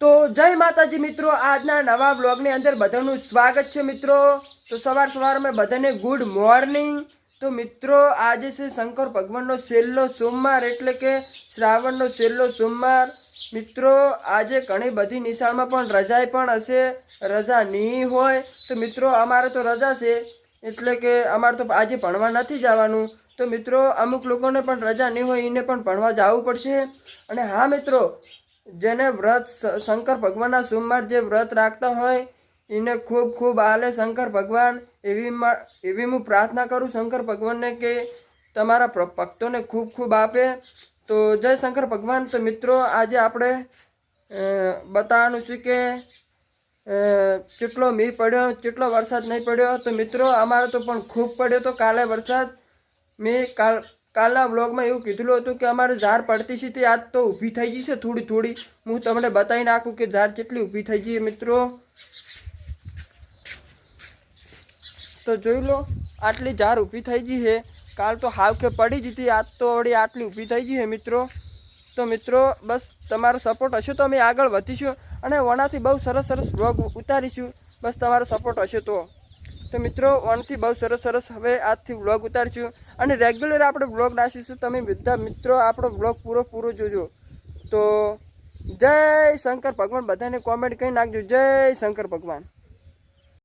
તો જય માતાજી મિત્રો, આજના નવા બ્લોગની અંદર બધાનું સ્વાગત છે મિત્રો। તો સવારમાં બધાને ગુડ મોર્નિંગ। તો મિત્રો આજે છે શંકર ભગવાનનો છેલ્લો સોમવાર, એટલે કે શ્રાવણનો છેલ્લો સોમવાર। મિત્રો આજે ઘણી બધી નિશાળમાં પણ રજા પણ હશે, રજા નહીં હોય તો મિત્રો અમારે તો રજા છે, એટલે કે અમારે તો આજે ભણવા નથી જવાનું। તો મિત્રો અમુક લોકોને પણ રજા નહીં હોય, એને પણ ભણવા જવું પડશે। અને હા મિત્રો, જેને વ્રત શંકર ભગવાનના સોમવાર જે વ્રત રાખતા હોય એને ખૂબ ખૂબ આલે શંકર ભગવાન। એવી હું પ્રાર્થના કરું શંકર ભગવાનને કે તમારા ભક્તોને ખૂબ ખૂબ આપે। તો જય શંકર ભગવાન। તો મિત્રો આજે આપણે બતાવવાનું છે કે કેટલો મી પડ્યો, કેટલો વરસાદ નહીં પડ્યો। તો મિત્રો અમારે તો પણ ખૂબ પડ્યો તો કાલે વરસાદ। મેં કાલના બ્લોગમાં એવું કીધું હતું કે અમારે ઝાડ પડતી છે તે આજ તો ઊભી થઈ ગઈ છે થોડી થોડી। હું તમને બતાવી નાખું કે ઝાડ કેટલી ઊભી થઈ ગઈ મિત્રો। તો જોઈ લો, આટલી ઝાડ ઊભી થઈ ગઈ છે। કાલ તો હાવ કે પડી જ હતી, આજ તો વળી આટલી ઊભી થઈ ગઈ છે મિત્રો। તો મિત્રો બસ તમારો સપોર્ટ હશે તો અમે આગળ વધીશું અને વણાથી બહુ સરસ સરસ બ્લોગ ઉતારીશું, બસ તમારો સપોર્ટ હશે તો। તો મિત્રો વનથી બહુ સરસ સરસ હવે આજથી બ્લોગ ઉતારીશું અને રેગ્યુલર આપણે બ્લોગ નાખીશું। તમે બધા મિત્રો આપણો બ્લોગ પૂરો જોજો। તો જય શંકર ભગવાન, બધાને કોમેન્ટ કરી નાખજો, જય શંકર ભગવાન।